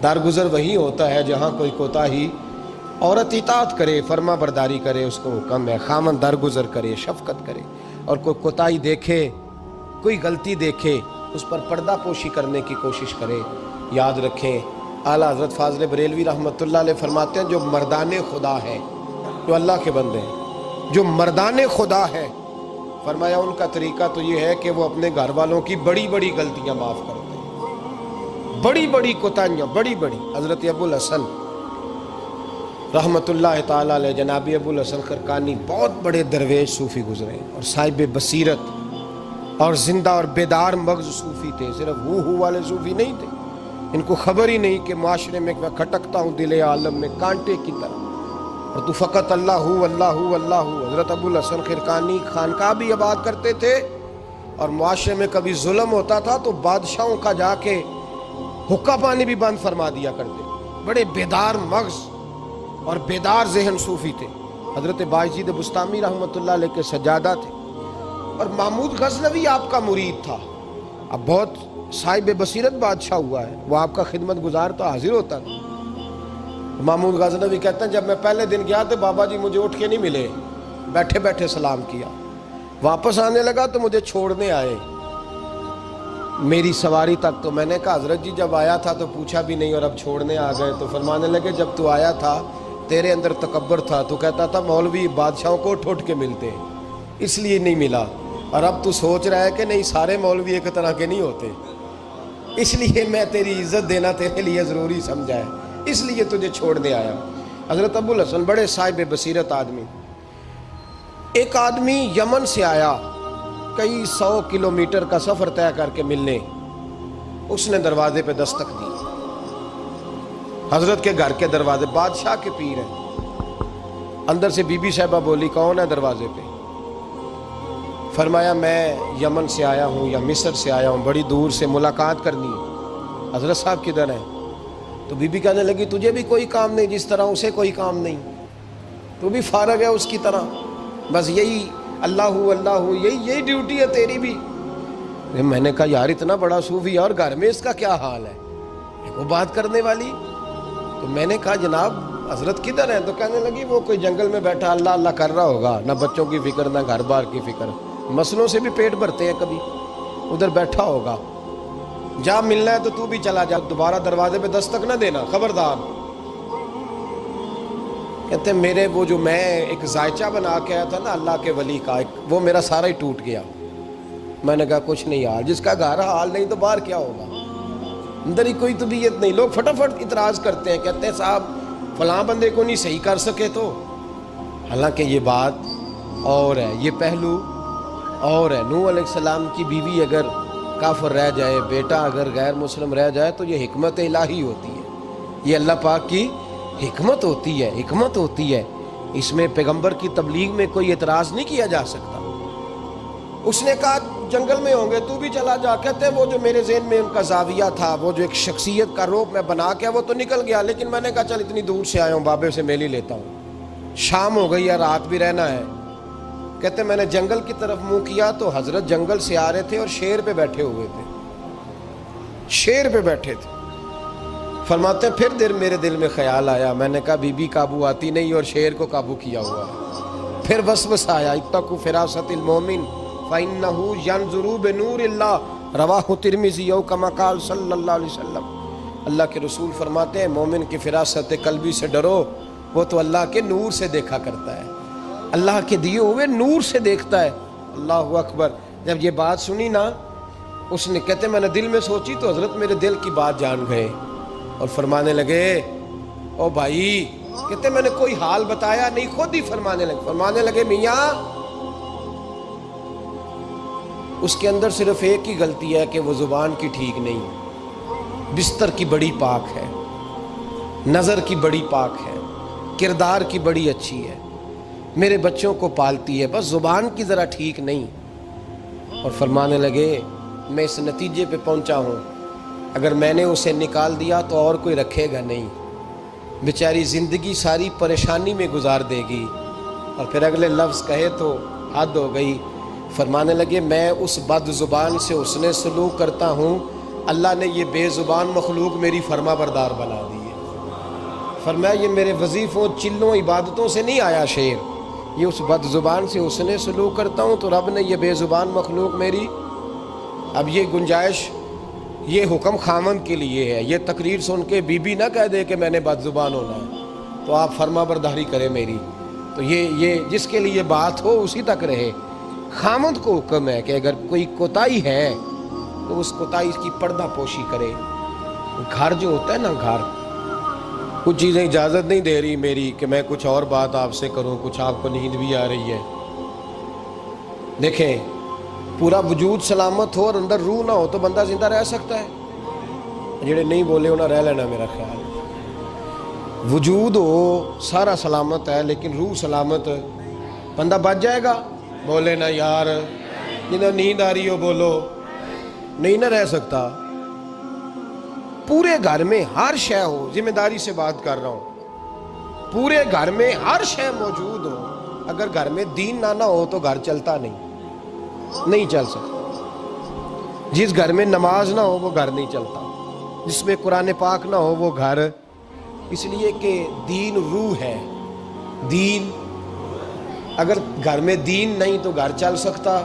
درگزر وہی ہوتا ہے جہاں کوئی کوتاہی، عورت اطاعت کرے، فرما برداری کرے، اس کو حکم ہے، خامن درگزر کرے، شفقت کرے، اور کوئی کوتاہی دیکھے، کوئی غلطی دیکھے، اس پر پردہ پوشی کرنے کی کوشش کرے۔ یاد رکھیں اعلیٰ حضرت فاضل بریلوی رحمۃ اللہ علیہ فرماتے ہیں جو مردان خدا ہے، جو اللہ کے بندے ہیں، جو مردان خدا ہے، فرمایا ان کا طریقہ تو یہ ہے کہ وہ اپنے گھر والوں کی بڑی بڑی غلطیاں معاف کرتے ہیں، بڑی بڑی کوتاہیاں، بڑی بڑی۔ حضرت ابو الحسن رحمۃ اللہ تعالیٰ علیہ، جناب ابو الحسن خرقانی بہت بڑے درویش صوفی گزرے اور صاحب بصیرت اور زندہ اور بیدار مغز صوفی تھے، صرف ہو والے صوفی نہیں تھے۔ ان کو خبر ہی نہیں کہ معاشرے میں میں کھٹکتا ہوں دل عالم میں کانٹے کی طرح، اور تو فقط اللہ ہو اللہ ہو اللہ ہو۔ حضرت ابو الحسن خرقانی خانقاہ بھی آباد کرتے تھے، اور معاشرے میں کبھی ظلم ہوتا تھا تو بادشاہوں کا جا کے حقہ پانی بھی بند فرما دیا کرتے۔ بڑے بیدار مغز اور بیدار ذہن صوفی تھے۔ حضرت باجید بستامی رحمۃ اللہ علیہ کے سجادہ تھے، اور محمود غزنوی آپ کا مرید تھا۔ اب بہت صاحب بصیرت بادشاہ ہوا ہے، وہ آپ کا خدمت گزار تو حاضر ہوتا تھا۔ محمود غزنوی کہتے ہیں جب میں پہلے دن گیا تو بابا جی مجھے اٹھ کے نہیں ملے، بیٹھے بیٹھے سلام کیا، واپس آنے لگا تو مجھے چھوڑنے آئے میری سواری تک، تو میں نے کہا حضرت جی جب آیا تھا تو پوچھا بھی نہیں اور اب چھوڑنے آ گئے؟ تو فرمانے لگے جب تو آیا تھا تیرے اندر تکبر تھا، تو کہتا تھا مولوی بادشاہوں کو اٹھ اٹھ کے ملتے ہیں اس لیے نہیں ملا، اور اب تو سوچ رہا ہے کہ نہیں سارے مولوی ایک طرح کے نہیں ہوتے، اس لیے میں تیری عزت دینا تیرے لیے ضروری سمجھا ہے، اس لیے تجھے چھوڑنے آیا۔ حضرت ابو الحسن بڑے صاحب بصیرت آدمی۔ ایک آدمی یمن سے آیا کئی 100 کلومیٹر کا سفر طے کر کے ملنے، اس نے دروازے پہ دستک دی، حضرت کے گھر کے دروازے، بادشاہ کے پیر ہیں۔ اندر سے بی بی صاحبہ بولی کون ہے دروازے پہ؟ فرمایا میں یمن سے آیا ہوں یا مصر سے آیا ہوں، بڑی دور سے ملاقات کرنی ہے۔ حضرت صاحب کدھر ہیں؟ تو بی بی کہنے لگی تجھے بھی کوئی کام نہیں جس طرح اسے کوئی کام نہیں، تو بھی فارغ ہے اس کی طرح، بس یہی اللہ ہو اللہ ہو، یہی ڈیوٹی ہے تیری بھی۔ میں نے کہا یار اتنا بڑا صوفی اور گھر میں اس کا کیا حال ہے، وہ بات کرنے والی؟ تو میں نے کہا جناب حضرت کدھر ہیں؟ تو کہنے لگی وہ کوئی جنگل میں بیٹھا اللہ اللہ کر رہا ہوگا، نہ بچوں کی فکر نہ گھر بار کی فکر، مسئلوں سے بھی پیٹ بھرتے ہیں کبھی، ادھر بیٹھا ہوگا، جا ملنا ہے تو بھی چلا جا، دوبارہ دروازے پہ دستک نہ دینا خبردار۔ کہتے ہیں میرے وہ جو میں ایک ذائچہ بنا کے آیا تھا نا اللہ کے ولی کا، وہ میرا سارا ہی ٹوٹ گیا۔ میں نے کہا کچھ نہیں یار، جس کا گھر حال نہیں تو باہر کیا ہوگا، اندر ہی کوئی طبیعت نہیں۔ لوگ فٹافٹ اعتراض کرتے ہیں، کہتے ہیں صاحب فلاں بندے کو نہیں صحیح کر سکے تو، حالانکہ یہ بات اور ہے، یہ پہلو اور ہے۔ نوح علیہ السلام کی بیوی اگر کافر رہ جائے، بیٹا اگر غیر مسلم رہ جائے تو یہ حکمت الہی ہوتی ہے، یہ اللہ پاک کی حکمت ہوتی ہے، حکمت ہوتی ہے، اس میں پیغمبر کی تبلیغ میں کوئی اعتراض نہیں کیا جا سکتا۔ اس نے کہا جنگل میں ہوں گے تو بھی چلا جا۔ کہتے ہیں وہ جو میرے ذہن میں ان کا زاویہ تھا، وہ جو ایک شخصیت کا روپ میں بنا کے وہ تو نکل گیا، لیکن میں نے کہا چل اتنی دور سے آیا ہوں بابے سے میل ہی لیتا ہوں، شام ہو گئی ہے رات بھی رہنا ہے۔ کہتے ہیں میں نے جنگل کی طرف منہ کیا تو حضرت جنگل سے آ رہے تھے اور شیر پہ بیٹھے ہوئے تھے، شیر پہ بیٹھے تھے۔ فرماتے ہیں پھر میرے دل میں خیال آیا، میں نے کہا بی بی قابو آتی نہیں اور شیر کو قابو کیا ہوا ہے۔ پھر وسوسہ آیا اتقوا فراست المومن فإنه ينظر بنور اللہ، رواہ ترمذی او کما قال صلی اللہ علیہ وسلم۔ اللہ کے رسول فرماتے ہیں مومن کی فراست قلبی سے ڈرو، وہ تو اللہ کے نور سے دیکھا کرتا ہے، اللہ کے دیے ہوئے نور سے دیکھتا ہے۔ اللہ اکبر۔ جب یہ بات سنی نا، اس نے کہتے میں نے دل میں سوچی تو حضرت میرے دل کی بات جان گئے اور فرمانے لگے او بھائی، کہتے میں نے کوئی حال بتایا نہیں، خود ہی فرمانے لگے میاں اس کے اندر صرف ایک ہی غلطی ہے کہ وہ زبان کی ٹھیک نہیں، بستر کی بڑی پاک ہے، نظر کی بڑی پاک ہے، کردار کی بڑی اچھی ہے، میرے بچوں کو پالتی ہے، بس زبان کی ذرا ٹھیک نہیں۔ اور فرمانے لگے میں اس نتیجے پہ پہنچا ہوں اگر میں نے اسے نکال دیا تو اور کوئی رکھے گا نہیں، بیچاری زندگی ساری پریشانی میں گزار دے گی، اور پھر اگلے لفظ کہے تو حد ہو گئی۔ فرمانے لگے میں اس بد زبان سے اس نے سلوک کرتا ہوں اللہ نے یہ بے زبان مخلوق میری فرما بردار بنا دی ہے۔ فرمایا یہ میرے وظیفوں چلوں عبادتوں سے نہیں آیا شعر، یہ اس بد زبان سے اس نے سلوک کرتا ہوں تو رب نے یہ بے زبان مخلوق میری۔ اب یہ گنجائش، یہ حکم خامند کے لیے ہے، یہ تقریر سن کے بی بی نہ کہہ دے کہ میں نے بد زبان ہونا ہے، تو آپ فرما برداری کریں میری۔ تو یہ جس کے لیے بات ہو اسی تک رہے۔ خامند کو حکم ہے کہ اگر کوئی کوتاہی ہے تو اس کوتاہی کی پردہ پوشی کرے۔ گھر جو ہوتا ہے نا، گھر کچھ چیزیں اجازت نہیں دے رہی میری کہ میں کچھ اور بات آپ سے کروں، کچھ آپ کو نیند بھی آ رہی ہے۔ دیکھیں، پورا وجود سلامت ہو اور اندر روح نہ ہو تو بندہ زندہ رہ سکتا ہے؟ جڑے نہیں بولے انہیں رہ لینا میرا خیال۔ وجود ہو سارا سلامت ہے لیکن روح سلامت، بندہ بچ جائے گا؟ بولے نا یار، جنہیں نیند آ رہی ہو بولو، نہیں نہ رہ سکتا۔ پورے گھر میں ہر شے ہو، ذمہ داری سے بات کر رہا ہوں، پورے گھر میں ہر شے موجود ہو، اگر گھر میں دین نہ ہو تو گھر چلتا نہیں چل سکتا۔ جس گھر میں نماز نہ ہو وہ گھر نہیں چلتا، جس میں قرآن پاک نہ ہو وہ گھر، اس لیے کہ دین روح ہے۔ دین، اگر گھر میں دین نہیں تو گھر چل سکتا؟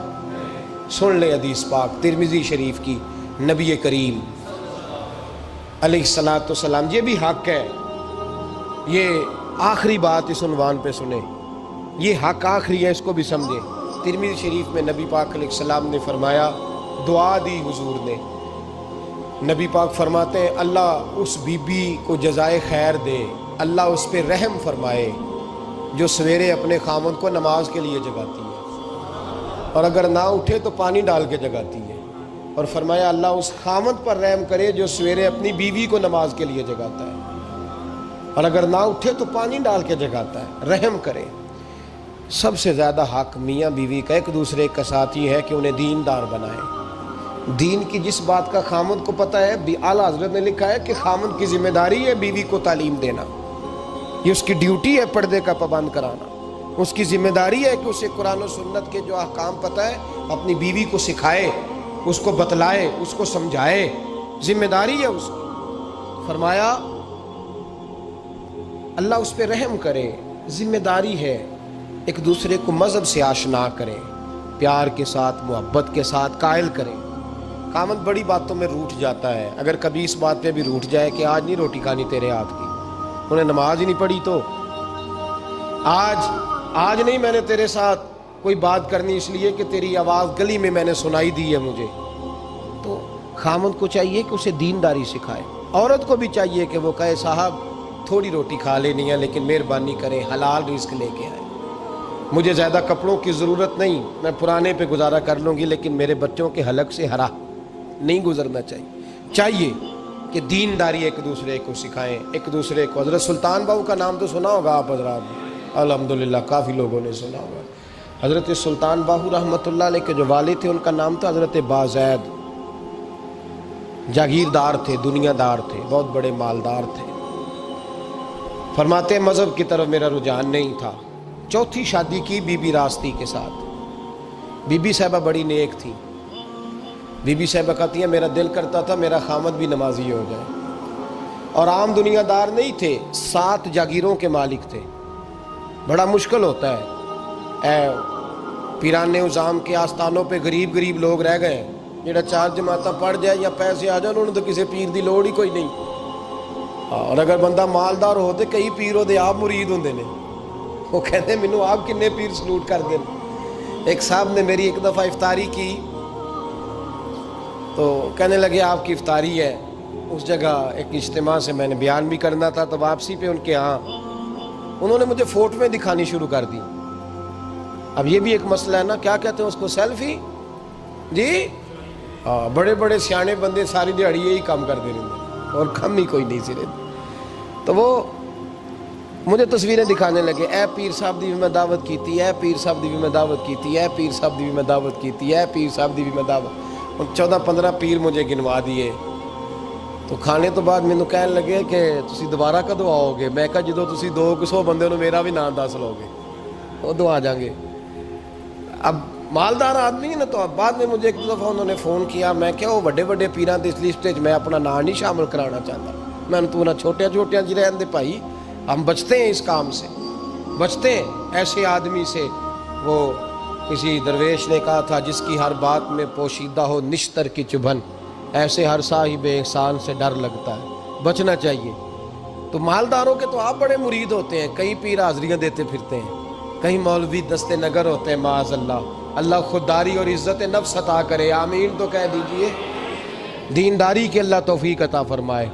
سن لے حدیث پاک ترمذی شریف کی، نبی کریم علیہ الصلاۃ والسلام، یہ بھی حق ہے، یہ آخری بات اس عنوان پہ سنیں، یہ حق آخری ہے، اس کو بھی سمجھیں۔ ترمذی شریف میں نبی پاک علیہ السلام نے فرمایا، دعا دی حضور نے، نبی پاک فرماتے ہیں اللہ اس بی بی کو جزائے خیر دے، اللہ اس پہ رحم فرمائے جو سویرے اپنے خامند کو نماز کے لیے جگاتی ہے اور اگر نہ اٹھے تو پانی ڈال کے جگاتی ہے، اور فرمایا اللہ اس خامند پر رحم کرے جو سویرے اپنی بیوی کو نماز کے لیے جگاتا ہے اور اگر نہ اٹھے تو پانی ڈال کے جگاتا ہے، رحم کرے۔ سب سے زیادہ حق میاں بیوی کا ایک دوسرے کا ساتھ یہ ہے کہ انہیں دیندار بنائے۔ دین کی جس بات کا خامند کو پتہ ہے، اعلیٰ حضرت نے لکھا ہے کہ خامند کی ذمہ داری ہے بیوی کو تعلیم دینا، یہ اس کی ڈیوٹی ہے پردے کا پابند کرانا، اس کی ذمہ داری ہے کہ اسے قرآن و سنت کے جو احکام پتہ ہے اپنی بیوی کو سکھائے، اس کو بتلائے، اس کو سمجھائے، ذمہ داری ہے اس کی۔ فرمایا اللہ اس پہ رحم کرے، ذمہ داری ہے، ایک دوسرے کو مذہب سے آشنا کرے، پیار کے ساتھ، محبت کے ساتھ قائل کرے۔ خامند بڑی باتوں میں روٹھ جاتا ہے، اگر کبھی اس بات پہ بھی روٹھ جائے کہ آج نہیں روٹی کھانی تیرے ہاتھ کی، انہیں نماز ہی نہیں پڑھی تو آج نہیں میں نے تیرے ساتھ کوئی بات کرنی اس لیے کہ تیری آواز گلی میں نے سنائی دی ہے مجھے، تو خامند کو چاہیے کہ اسے دینداری سکھائے۔ عورت کو بھی چاہیے کہ وہ کہے صاحب تھوڑی روٹی کھا لینی ہے لیکن مہربانی کریں حلال رزق لے کے آئے، مجھے زیادہ کپڑوں کی ضرورت نہیں، میں پرانے پہ گزارا کر لوں گی لیکن میرے بچوں کے حلق سے ہرا نہیں گزرنا چاہیے کہ دینداری ایک دوسرے کو سکھائیں، ایک دوسرے کو۔ حضرت سلطان باہو کا نام تو سنا ہوگا آپ حضرات، الحمدللہ کافی لوگوں نے سنا ہوگا۔ حضرت سلطان باہو رحمۃ اللہ علیہ کے جو والد تھے ان کا نام تھا حضرت بازید، جاگیردار تھے، دنیا دار تھے، بہت بڑے مالدار تھے۔ فرماتے مذہب کی طرف میرا رجحان نہیں تھا۔ چوتھی شادی کی بی بی راستی کے ساتھ، بی بی صاحبہ بڑی نیک تھی، بی بی صاحبہ کہتی ہیں میرا دل کرتا تھا میرا خامد بھی نمازی ہو جائے، اور عام دنیا دار نہیں تھے، 7 جاگیروں کے مالک تھے۔ بڑا مشکل ہوتا ہے، اے پیران نظام کے آستانوں پہ غریب لوگ رہ گئے ہیں، جڑا 4 جماعتیں پڑھ جائے یا پیسے آ جائیں انہوں نے تو کسی پیر دی لوڑ ہی کوئی نہیں، اور اگر بندہ مالدار ہو تو کئی پیر ہوتے آپ مرید ہوندے نے، وہ کہتے ہیں مینوں آپ کنے پیر سلوٹ کر دیں۔ ایک صاحب نے میری ایک دفعہ افطاری کی تو کہنے لگے آپ کی افطاری ہے، اس جگہ ایک اجتماع سے میں نے بیان بھی کرنا تھا، تو واپسی پہ ان کے ہاں انہوں نے مجھے فوٹویں دکھانی شروع کر دی۔ اب یہ بھی ایک مسئلہ ہے نا، کیا کہتے ہیں اس کو، سیلفی جی، بڑے بڑے سیانے بندے ساری دیہڑی یہی کام کر دے رہے ہیں اور کم ہی کوئی نہیں سرے، تو وہ مجھے تصویریں دکھانے لگے، اے پیر صاحب دی بھی میں دعوت کیتی، اے پیر صاحب دی بھی میں دعوت کیتی، اے پیر صاحب دی بھی میں دعوت کیتی، اے پیر صاحب دی بھی میں دعوت، 14-15 پیر مجھے گنوا دیے۔ تو کھانے تو بعد مینوں کہنے لگے کہ تسی دوبارہ کدوں آؤ گے؟ میں کہا جدوں تسی 200 بندے نوں میرا بھی نام دس لو گے ادوں آ جاؤں گے۔ اب مالدار آدمی ہے نا. تو اب بعد میں مجھے ایک دفعہ انہوں نے فون کیا, میں کیا وہ بڑے بڑے پیراں دی اس لسٹ وچ میں اپنا نام نہیں شامل کرانا چاہتا. میں نے تو نہ چھوٹے چھوٹے جی رہن دے بھائی, ہم بچتے ہیں اس کام سے, بچتے ہیں ایسے آدمی سے. وہ کسی درویش نے کہا تھا, جس کی ہر بات میں پوشیدہ ہو نشتر کی چبھن, ایسے ہر صاحب احسان سے ڈر لگتا ہے. بچنا چاہیے. تو مالداروں کے تو آپ بڑے مرید ہوتے ہیں, کئی پیر حاضریاں دیتے پھرتے ہیں, کہیں مولوی دستے نگر ہوتے ہیں, معاذ اللہ. اللہ خودداری اور عزت نفس عطا کرے, آمین تو کہہ دیجئے. دینداری کے اللہ توفیق عطا فرمائے.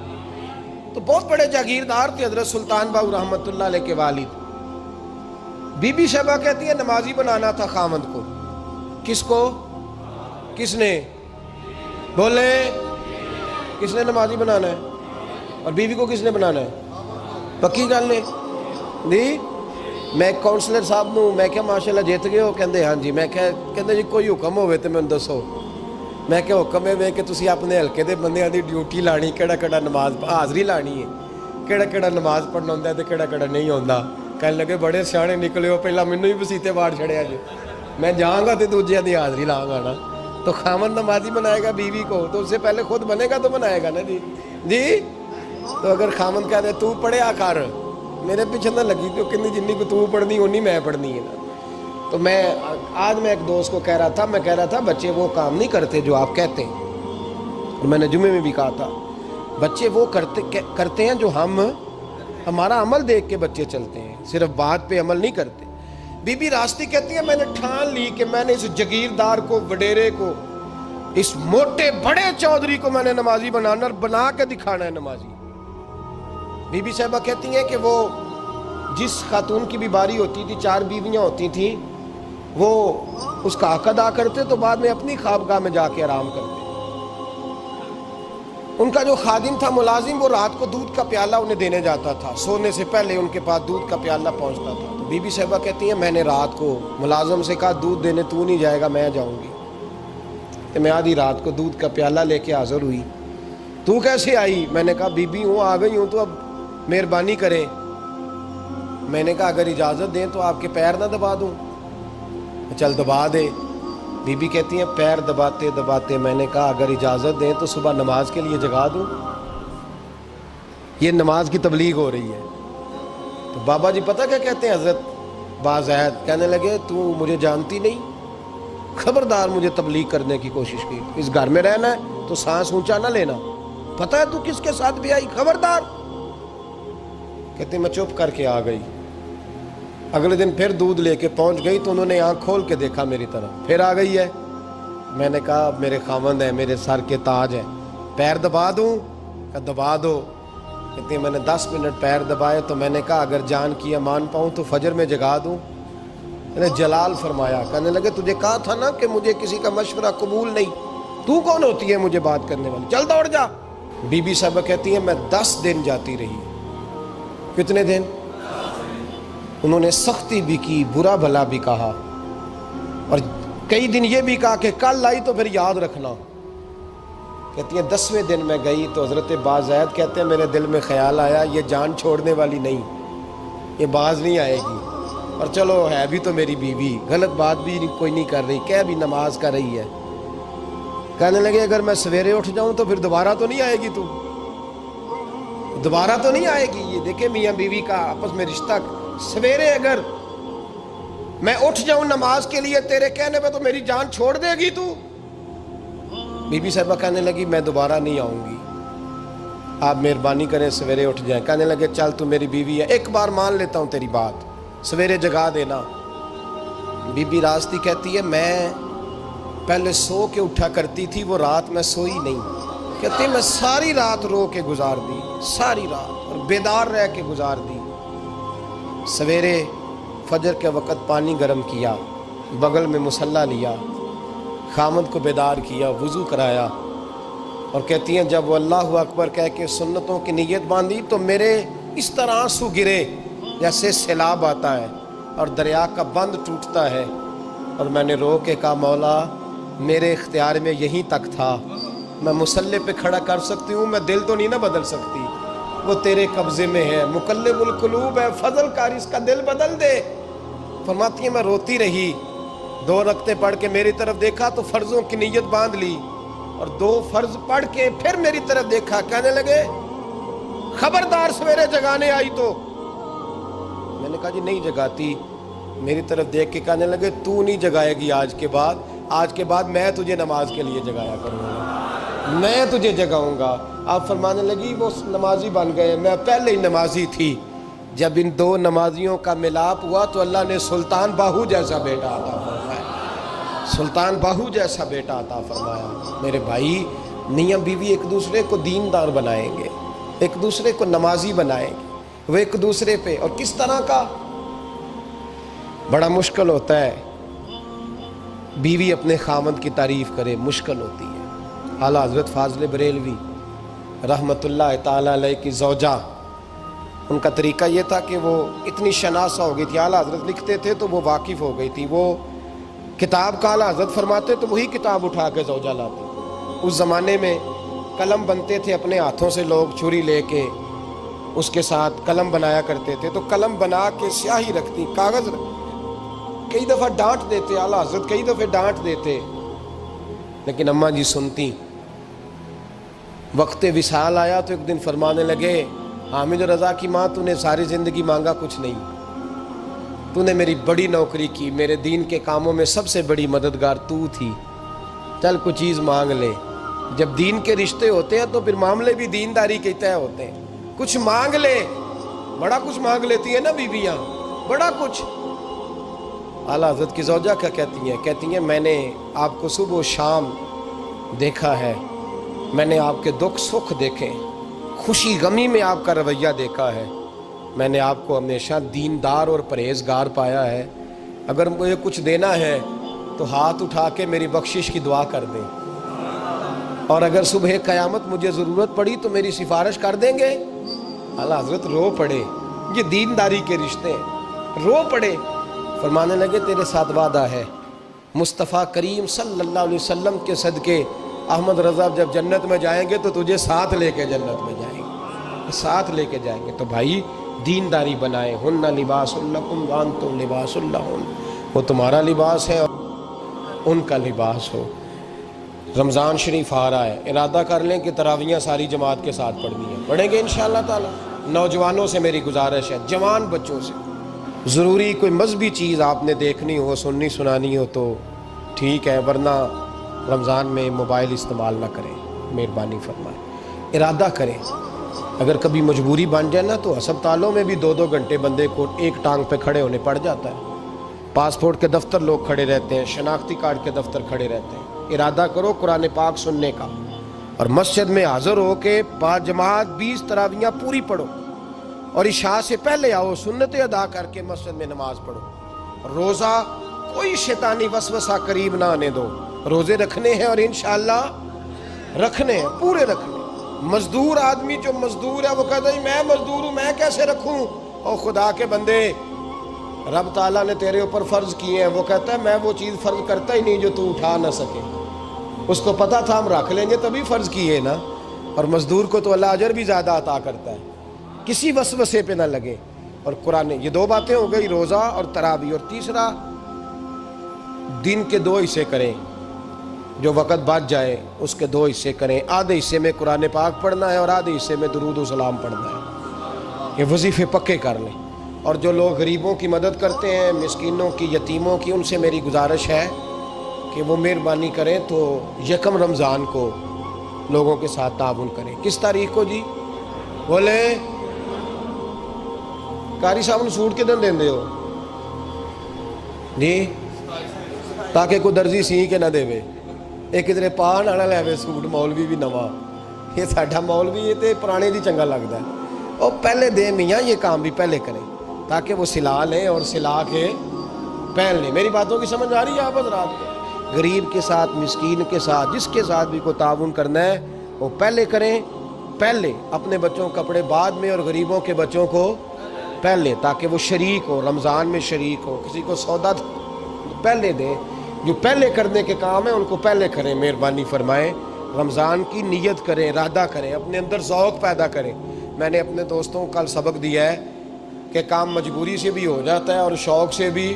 تو بہت بڑے جاگیردار تھے حضرت سلطان باہو رحمۃ اللہ علیہ کے والد. بی بی شہبہ کہتی ہے نمازی بنانا تھا خاوند کو. کس کو؟ کس نے بولے, کس نے نمازی بنانا ہے؟ اور بیوی کو کس نے بنانا ہے؟ پکی گل ہے جی. میں کونسلر صاحب نو میں کیا ماشاءاللہ جیت گئے ہو؟ کہندے ہاں جی. میں کہندے جی کوئی حکم ہوئے تو میں دسو. میں کہ حکم ہے کہ تسی اپنے ہلکے دے بندیاں دی ڈیوٹی لانی, کیڑا کیڑا نماز حاضری لانی ہے, کیڑا کیڑا نماز پڑھنا ہوندا ہے تے کیڑا کیڑا نہیں ہوندا. کہنے لگے بڑے سیانے نکلے ہو, پہلا مینوں ہی وسیتے واڑ چھڑیا جی. میں جاؤں گا تے دوجیاں دی حاضری لاؤں گا نا. تو خاوند نمازی بنائے گا بیوی کو تو اس سے پہلے خود بنے گا تو بنائے گا نا جی. جی تو اگر خاوند کہہ دے تو پڑھیا کر, میرے پیچھے نہ لگی تو کہنی جنی کو تو پڑھنی اونی میں پڑھنی ہے نا. تو میں آج میں ایک دوست کو کہہ رہا تھا بچے وہ کام نہیں کرتے جو آپ کہتے ہیں. اور میں نے جمعے میں بھی کہا تھا بچے وہ کرتے ہیں جو ہمارا عمل دیکھ کے بچے چلتے ہیں, صرف بات پہ عمل نہیں کرتے. بی بی راستی کہتی ہے میں نے ٹھان لی کہ میں نے اس جگیردار کو, وڈیرے کو, اس موٹے بڑے چودھری کو میں نے نمازی بنانا اور بنا کے دکھانا ہے نمازی. بی بی صاحبہ کہتی ہیں کہ وہ جس خاتون کی بھی باری ہوتی تھی, 4 بیویاں ہوتی تھیں, وہ اس کا حق ادا کرتے تو بعد میں اپنی خوابگاہ میں جا کے آرام کرتے. ان کا جو خادم تھا ملازم, وہ رات کو دودھ کا پیالہ انہیں دینے جاتا تھا, سونے سے پہلے ان کے پاس دودھ کا پیالہ پہنچتا تھا. تو بی بی صاحبہ کہتی ہیں میں نے رات کو ملازم سے کہا دودھ دینے تو نہیں جائے گا, میں جاؤں گی. کہ میں آدھی رات کو دودھ کا پیالہ لے کے حاضر ہوئی. تو کیسے آئی؟ میں نے کہا بی بی ہوں, آ گئی ہوں, تو اب مہربانی کریں. میں نے کہا اگر اجازت دیں تو آپ کے پیر نہ دبا دوں. چل دبا دے. بی بی کہتی ہیں پیر دباتے دباتے میں نے کہا اگر اجازت دیں تو صبح نماز کے لیے جگا دوں. یہ نماز کی تبلیغ ہو رہی ہے. تو بابا جی پتہ کیا کہتے ہیں حضرت بازید, کہنے لگے تو مجھے جانتی نہیں, خبردار مجھے تبلیغ کرنے کی کوشش کی. اس گھر میں رہنا ہے تو سانس اونچا نہ لینا, پتہ ہے تو کس کے ساتھ بھی آئی, خبردار. کہتے ہیں میں چپ کر کے آ گئی. اگلے دن پھر دودھ لے کے پہنچ گئی تو انہوں نے آنکھ کھول کے دیکھا میری طرف, پھر آ گئی ہے. میں نے کہا میرے خاوند ہیں, میرے سر کے تاج ہیں, پیر دبا دوں؟ کہ دبا دو. کہتے ہیں میں نے 10 منٹ پیر دبائے تو میں نے کہا اگر جان کی امان پاؤں تو فجر میں جگا دوں. میں نے جلال فرمایا. کہنے لگے تجھے کہا تھا نا کہ مجھے کسی کا مشورہ قبول نہیں, تو کون ہوتی ہے مجھے بات کرنے والی, چل دوڑ جا. بی بی صاحبہ کہتی ہیں میں 10 دن جاتی رہی. کتنے دن؟ انہوں نے سختی بھی کی, برا بھلا بھی کہا, اور کئی دن یہ بھی کہا کہ کل آئی تو پھر یاد رکھنا. کہتی ہیں 10ویں دن میں گئی تو حضرت بازید کہتے ہیں میرے دل میں خیال آیا یہ جان چھوڑنے والی نہیں, یہ باز نہیں آئے گی. اور چلو ہے بھی تو میری بیوی, غلط بات بھی کوئی نہیں کر رہی, کہہ بھی نماز کر رہی ہے. کہنے لگے اگر میں سویرے اٹھ جاؤں تو پھر دوبارہ تو نہیں آئے گی, تو دوبارہ تو نہیں آئے گی. یہ دیکھیں میاں بیوی کا آپس میں رشتہ. سویرے اگر میں اٹھ جاؤں نماز کے لیے تیرے کہنے پہ تو میری جان چھوڑ دے گی تو. بی بی صاحبہ کہنے لگی میں دوبارہ نہیں آؤں گی, آپ مہربانی کریں سویرے اٹھ جائیں. کہنے لگے چل تو میری بیوی ہے, ایک بار مان لیتا ہوں تیری بات, سویرے جگا دینا. بی بی راستی کہتی ہے میں پہلے سو کے اٹھا کرتی تھی, وہ رات میں سوئی نہیں. کہتی میں ساری رات رو کے گزار دی, ساری رات, اور بیدار رہ کے گزار دی. سویرے فجر کے وقت پانی گرم کیا, بغل میں مصلی لیا, خامد کو بیدار کیا, وضو کرایا, اور کہتی ہیں جب وہ اللہ اکبر کہہ کے سنتوں کی نیت باندھی تو میرے اس طرح آنسو گرے جیسے سیلاب آتا ہے اور دریا کا بند ٹوٹتا ہے. اور میں نے رو کے کہا مولا میرے اختیار میں یہیں تک تھا, میں مصلی پہ کھڑا کر سکتی ہوں, میں دل تو نہیں نہ بدل سکتی, وہ تیرے قبضے میں ہے, مقلب القلوب ہے, فضل کر اس کا دل بدل دے. فرماتی ہیں میں روتی رہی, 2 رکعتیں پڑھ کے میری طرف دیکھا تو فرضوں کی نیت باندھ لی، اور 2 فرض پڑھ کے پھر میری طرف دیکھا، کہنے لگے خبردار سویرے جگانے آئی تو۔ میں نے کہا جی نہیں جگاتی۔ میری طرف دیکھ کے کہنے لگے تو نہیں جگائے گی آج کے بعد میں تجھے نماز کے لیے جگایا کروں گا، میں تجھے جگاؤں گا۔ آپ فرمانے لگی وہ نمازی بن گئے، میں پہلے ہی نمازی تھی۔ جب ان 2 نمازیوں کا ملاپ ہوا تو اللہ نے سلطان باہو جیسا بیٹا عطا فرمایا، سلطان باہو جیسا بیٹا عطا فرمایا۔ میرے بھائی، میاں بیوی ایک دوسرے کو دیندار بنائیں گے، ایک دوسرے کو نمازی بنائیں گے، وہ ایک دوسرے پہ، اور کس طرح کا بڑا مشکل ہوتا ہے بیوی اپنے خامند کی تعریف کرے، مشکل ہوتی ہے۔ اعلیٰ حضرت فاضل بریلوی رحمت اللہ تعالی علیہ کی زوجہ، ان کا طریقہ یہ تھا کہ وہ اتنی شناسہ ہو گئی تھی، اعلیٰ حضرت لکھتے تھے تو وہ واقف ہو گئی تھی، وہ کتاب کا اعلیٰ حضرت فرماتے تو وہی کتاب اٹھا کے زوجہ لاتے۔ اس زمانے میں قلم بنتے تھے اپنے ہاتھوں سے، لوگ چھری لے کے اس کے ساتھ قلم بنایا کرتے تھے، تو قلم بنا کے سیاہی رکھتی، کاغذ کئی دفعہ ڈانٹ دیتے، اعلیٰ حضرت کئی دفعہ ڈانٹ دیتے، لیکن اماں جی سنتی۔ وقت وصال آیا تو ایک دن فرمانے لگے حامد رضا کی ماں، تو نے ساری زندگی مانگا کچھ نہیں، تو نے میری بڑی نوکری کی، میرے دین کے کاموں میں سب سے بڑی مددگار تو تھی، چل کچھ چیز مانگ لے۔ جب دین کے رشتے ہوتے ہیں تو پھر معاملے بھی دینداری کے طے ہوتے ہیں، کچھ مانگ لے۔ بڑا کچھ مانگ لیتی ہیں نا بیویاں، بڑا کچھ۔ اعلیٰ حضرت کی زوجہ کیا کہتی ہیں میں نے آپ کو صبح و شام دیکھا ہے، میں نے آپ کے دکھ سکھ دیکھے، خوشی غمی میں آپ کا رویہ دیکھا ہے، میں نے آپ کو ہمیشہ دیندار اور پرہیزگار پایا ہے، اگر مجھے کچھ دینا ہے تو ہاتھ اٹھا کے میری بخشش کی دعا کر دیں، اور اگر صبح قیامت مجھے ضرورت پڑی تو میری سفارش کر دیں گے۔ اعلیٰ حضرت رو پڑے، یہ دینداری کے رشتے ہیں، رو پڑے، فرمانے لگے تیرے ساتھ وعدہ ہے، مصطفیٰ کریم صلی اللہ علیہ وسلم کے صدقے احمد رضا جب جنت میں جائیں گے تو تجھے ساتھ لے کے جنت میں جائیں گے، ساتھ لے کے جائیں گے۔ تو بھائی دینداری بنائیں، ہن لباس لکم وانتم لباس لہن، وہ تمہارا لباس ہے اور ان کا لباس ہو۔ رمضان شریف آ رہا ہے، ارادہ کر لیں کہ تراویحیں ساری جماعت کے ساتھ پڑھنی ہیں، پڑھیں گے انشاءاللہ تعالی۔ نوجوانوں سے میری گزارش ہے، جوان بچوں سے، ضروری کوئی مذہبی چیز آپ نے دیکھنی ہو، سننی سنانی ہو تو ٹھیک ہے، ورنہ رمضان میں موبائل استعمال نہ کریں، مہربانی فرمائیں، ارادہ کریں۔ اگر کبھی مجبوری بن جائے نا تو ہسپتالوں میں بھی 2-2 گھنٹے بندے کو ایک ٹانگ پہ کھڑے ہونے پڑ جاتا ہے، پاسپورٹ کے دفتر لوگ کھڑے رہتے ہیں، شناختی کارڈ کے دفتر کھڑے رہتے ہیں۔ ارادہ کرو قرآن پاک سننے کا، اور مسجد میں حاضر ہو کے با جماعت 20 تراویحیں پوری پڑھو، اور عشاء سے پہلے آؤ، سنتیں ادا کر کے مسجد میں نماز پڑھو۔ روزہ کوئی شیطانی وسوسہ قریب نہ آنے دو، روزے رکھنے ہیں اور انشاءاللہ رکھنے ہیں، پورے رکھنے۔ مزدور آدمی جو مزدور ہے وہ کہتا ہے میں مزدور ہوں، میں کیسے رکھوں؟ اور خدا کے بندے، رب تعالیٰ نے تیرے اوپر فرض کیے ہیں، وہ کہتا ہے میں وہ چیز فرض کرتا ہی نہیں جو تو اٹھا نہ سکے، اس کو پتا تھا ہم رکھ لیں گے تبھی فرض کیے نا۔ اور مزدور کو تو اللہ اجر بھی زیادہ عطا کرتا ہے، کسی وسوسے پہ نہ لگے۔ اور قرآن، یہ 2 باتیں ہو گئی، روزہ اور تراویح، اور تیسرا دن کے 2 حصے کریں، جو وقت بچ جائے اس کے 2 حصے کریں، آدھے حصے میں قرآن پاک پڑھنا ہے اور آدھے حصے میں درود و سلام پڑھنا ہے، یہ وظیفے پکے کر لیں۔ اور جو لوگ غریبوں کی مدد کرتے ہیں، مسکینوں کی، یتیموں کی، ان سے میری گزارش ہے کہ وہ مہربانی کریں تو 1 رمضان کو لوگوں کے ساتھ تعاون کریں۔ کس تاریخ کو جی؟ بولے قاری صاحب نے سوٹ کدن دیں دے ہو جی، تاکہ کوئی درزی سی کے نہ دے وے، ایک ادھر پاہ نہ لے وے سوٹ، مولوی بھی نواں، یہ ساڈا مولوی یہ تے پرانے دی چنگا لگتا ہے، اور پہلے دے میاں یہ کام بھی پہلے کریں تاکہ وہ سلا لیں اور سلا کے پہن لیں۔ میری باتوں کی سمجھ آ رہی ہے آپ حضرات کو؟ غریب کے ساتھ، مسکین کے ساتھ، جس کے ساتھ بھی کو تعاون کرنا ہے وہ پہلے کریں، پہلے اپنے بچوں کے کپڑے بعد میں، اور غریبوں کے بچوں کو پہلے، تاکہ وہ شریک ہو، رمضان میں شریک ہو، کسی کو سودا پہلے دیں، جو پہلے کرنے کے کام ہیں ان کو پہلے کریں، مہربانی فرمائیں۔ رمضان کی نیت کریں، ارادہ کریں، اپنے اندر ذوق پیدا کریں۔ میں نے اپنے دوستوں کو کل سبق دیا ہے کہ کام مجبوری سے بھی ہو جاتا ہے اور شوق سے بھی،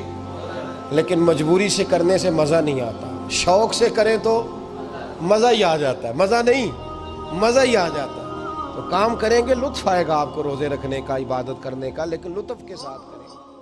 لیکن مجبوری سے کرنے سے مزہ نہیں آتا. شوق سے کریں تو مزہ ہی آ جاتا ہے. مزہ نہیں، مزہ ہی آ جاتا ہے. تو کام کریں گے، لطف آئے گا آپ کو روزے رکھنے کا، عبادت کرنے کا، لیکن لطف کے ساتھ کریں.